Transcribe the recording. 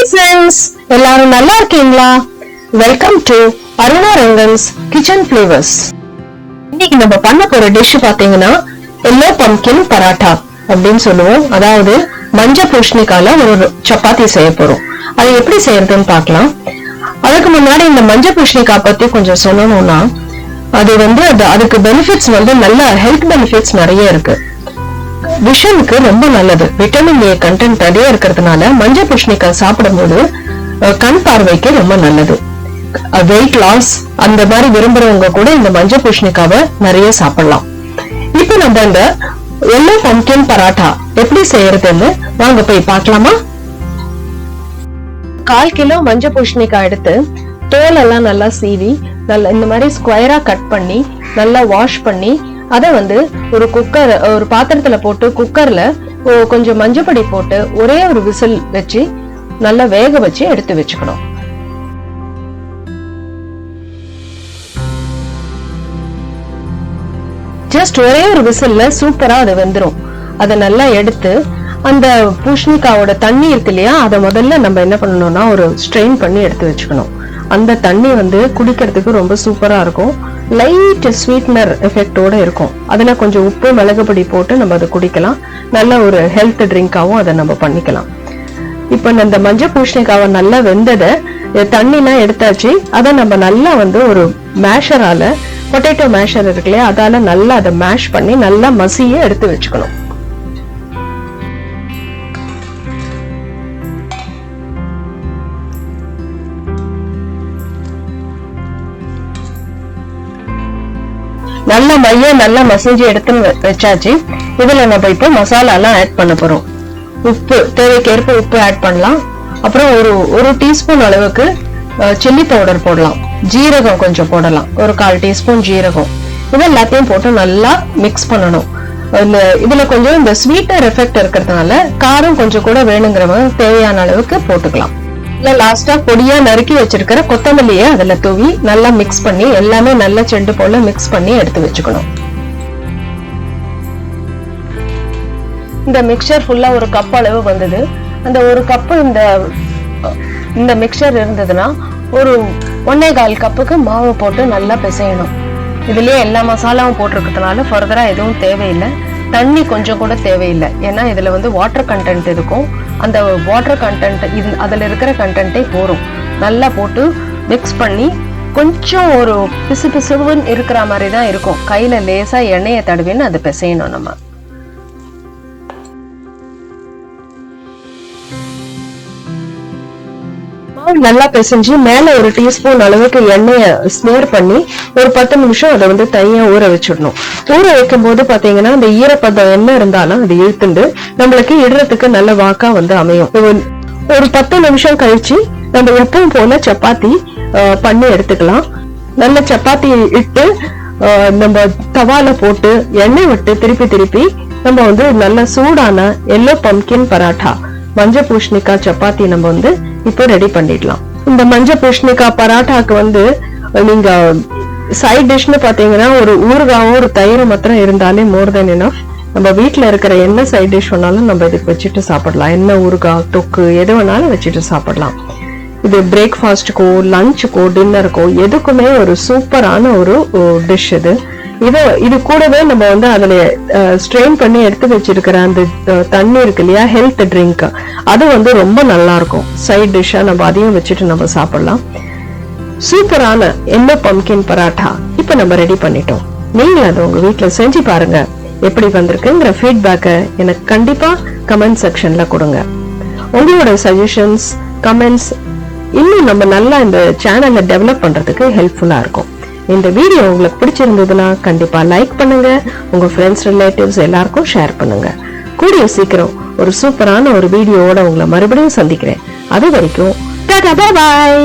Friends, எல்லாரும் நல்லா இருக்கீங்களா? Welcome to Aruna Rangan's kitchen flavours. இன்னைக்கு நம்ம பண்ண போற டிஷ் பாத்தீங்கன்னா எல்லோ பம்கின் பராட்டா அப்படின்னு சொல்லுவோம். அதாவது மஞ்சள் பூசணிக்கால ஒரு சப்பாத்தி செய்ய போறோம். அது எப்படி செய்யறதுன்னு பார்க்கலாம். அதுக்கு முன்னாடி இந்த மஞ்சள் பூசணிக்காய் பத்தி கொஞ்சம் சொல்லணும்னா, அது அதுக்கு பெனிஃபிட்ஸ் நல்ல ஹெல்த் பெனிஃபிட்ஸ் நிறைய இருக்கு. விஷனுக்கு ரொம்ப நல்லது. விட்டமின் ஏ கண்டென்ட் நிறைய இருக்கிறதுனால மஞ்சள் பூசணிக்காய் சாப்பிடும்போது கண் பார்வைக்கு ரொம்ப நல்லது. வெயிட் லாஸ் அந்த மாதிரி விரும்புறவங்க கூட இந்த மஞ்சள் பூசணிக்காவை நிறைய சாப்பிடலாம். இப்ப நம்ம இந்த எல்லோ பம்கின் பராட்டா எப்படி செய்யறதுன்னு வாங்க போய் பார்க்கலாமா? 1/4 கிலோ மஞ்சள் பூசணிக்காய் எடுத்து தோல் எல்லாம் நல்லா சீவி நல்லா இந்த மாதிரி ஸ்கொயரா கட் பண்ணி நல்லா வாஷ் பண்ணி அதை ஒரு பாத்திரத்துல போட்டு குக்கர்ல கொஞ்சம் மஞ்சப்பொடி போட்டு ஒரே ஒரு விசில் வச்சு நல்லா வேக வச்சு எடுத்து வச்சுக்கணும். ஜஸ்ட் ஒரே ஒரு விசில்ல சூப்பரா அது வெந்துரும். அதை நல்லா எடுத்து அந்த பூசணிக்காவோட தண்ணி இருக்கு இல்லையா, அதை முதல்ல நம்ம என்ன பண்ணணும்னா ஒரு ஸ்ட்ரெயின் பண்ணி எடுத்து வச்சுக்கணும். அந்த தண்ணி குடிக்கிறதுக்கு ரொம்ப சூப்பரா இருக்கும். லைட் ஸ்வீட்னர் எஃபெக்டோட இருக்கும். அதுல கொஞ்சம் உப்பு மிளகு பொடி போட்டு நம்ம அதை குடிக்கலாம். நல்ல ஒரு ஹெல்த் ட்ரிங்காவும் அதை நம்ம பண்ணிக்கலாம். இப்ப இந்த மஞ்சள் பூசணிக்காவை நல்லா வெந்ததை தண்ணிலாம் எடுத்தாச்சு. அதை நம்ம நல்லா ஒரு மேஷரால, பொட்டேட்டோ மேஷர் இருக்கு இல்லையா, அதால நல்லா அதை மேஷ் பண்ணி நல்லா மசிய எடுத்து வச்சுக்கணும். நல்ல மைய நல்லா மசிஞ்சு எடுத்து வச்சாச்சு. இதுல நம்ம இப்போ மசாலா எல்லாம் ஆட் பண்ண போறோம். உப்பு தேவைக்கேற்ப உப்பு ஆட் பண்ணலாம். அப்புறம் ஒரு டீஸ்பூன் அளவுக்கு சில்லி பவுடர் போடலாம். ஜீரகம் கொஞ்சம் போடலாம், ஒரு 1/4 டீஸ்பூன் ஜீரகம். இது எல்லாத்தையும் போட்டு நல்லா மிக்ஸ் பண்ணணும். இதுல கொஞ்சம் இந்த ஸ்வீட்டர் எஃபெக்ட் இருக்கிறதுனால காரம் கொஞ்சம் கூட வேணுங்கிறவங்க தேவையான அளவுக்கு போட்டுக்கலாம். லாஸ்டா பொடியா நறுக்கி வச்சிருக்கிற கொத்தமல்லியை அதுல தூவி நல்லா மிக்ஸ் பண்ணி எல்லாமே நல்ல செண்டு போல மிக்ஸ் பண்ணி எடுத்து வச்சுக்கணும். இந்த மிக்சர் ஃபுல்லா ஒரு கப் அளவு வந்தது. அந்த ஒரு கப்பு இந்த மிக்சர் இருந்ததுன்னா ஒரு 1/4 கப்புக்கு மாவு போட்டு நல்லா பிசையணும். இதுலயே எல்லா மசாலாவும் போட்டிருக்கிறதுனால ஃபர்தரா எதுவும் தேவையில்லை. தண்ணி கொஞ்சம் கூட தேவையில்லை. ஏன்னா இதுல வாட்டர் கண்டென்ட் இருக்கும். அந்த வாட்டர் கண்டென்ட் அதுல இருக்கிற கண்டென்ட்டே போரும். நல்லா போட்டு மிக்ஸ் பண்ணி கொஞ்சம் ஒரு பிசு பிசுன்னு இருக்கிற மாதிரி தான் இருக்கும். கையில லேசா எண்ணெயை தடவின்னு அதை பிசையணும். நம்ம நல்லா பிசைஞ்சு மேல ஒரு டீஸ்பூன் அளவுக்கு எண்ணெய ஸ்மேர் பண்ணி ஒரு 10 நிமிஷம் அதை தனியா ஊற வச்சிடணும். ஊற வைக்கும் போது பாத்தீங்கன்னா அந்த ஈரப்பதம் என்ன இருந்தாலும் அது இழுத்துண்டு நம்மளுக்கு இடுறதுக்கு நல்ல வாக்கா அமையும். ஒரு 10 நிமிஷம் கழிச்சு நம்ம எப்பவும் போல சப்பாத்தி பண்ணி எடுத்துக்கலாம். நல்ல சப்பாத்தி இட்டு நம்ம தவால போட்டு எண்ணெய் விட்டு திருப்பி நம்ம நல்ல சூடான எல்லோ பம்கின் பராட்டா மஞ்சள் பூசணிக்காய் சப்பாத்தி நம்ம இப்போ ரெடி பண்ணிடலாம். இந்த மஞ்சள் பூசணிக்காய் பராட்டாக்கு நீங்க சைட் டிஷ்னு பாத்தீங்கன்னா ஒரு ஊறுகாவும் ஒரு தயிர் மாத்திரம் இருந்தாலே மோர் தென் எனஃப். நம்ம வீட்டுல இருக்கிற என்ன சைட் டிஷ் வேணாலும் நம்ம இதுக்கு வச்சுட்டு சாப்பிடலாம். என்ன ஊறுகாய் தொக்கு எது வேணாலும் வச்சுட்டு சாப்பிடலாம். இது பிரேக்ஃபாஸ்டுக்கோ லஞ்சுக்கோ டின்னருக்கோ எதுக்குமே ஒரு சூப்பரான ஒரு டிஷ். இது கூடவே நம்ம அதுல ஸ்ட்ரெயின் பண்ணி எடுத்து வச்சிருக்கிற அந்த தண்ணி இருக்கு இல்லையா, ஹெல்த் ட்ரிங்க், அது ரொம்ப நல்லா இருக்கும். சைட் டிஷ்ஷா நம்ம அதையும் வச்சுட்டு நம்ம சாப்பிடலாம். சூப்பரான எல்லோ பம்கின் பராட்டா இப்ப நம்ம ரெடி பண்ணிட்டோம். நீங்க அதை உங்க வீட்டுல செஞ்சு பாருங்க. எப்படி வந்திருக்குங்கிற ஃபீட்பேக்கை எனக்கு கண்டிப்பா கமெண்ட் செக்ஷன்ல கொடுங்க. உங்களோட சஜஷன்ஸ் கமெண்ட்ஸ் இன்னும் நம்ம நல்லா இந்த சேனலை டெவலப் பண்றதுக்கு ஹெல்ப்ஃபுல்லா இருக்கும். இந்த வீடியோ உங்களுக்கு பிடிச்சிருந்ததுன்னா கண்டிப்பா லைக் பண்ணுங்க. உங்க ஃப்ரெண்ட்ஸ் ரிலேட்டிவ்ஸ் எல்லாருக்கும் ஷேர் பண்ணுங்க. கூடிய சீக்கிரம் ஒரு சூப்பரான ஒரு வீடியோவோட உங்களை மறுபடியும் சந்திக்கிறேன். அது வரைக்கும் டாடா, பை பாய்.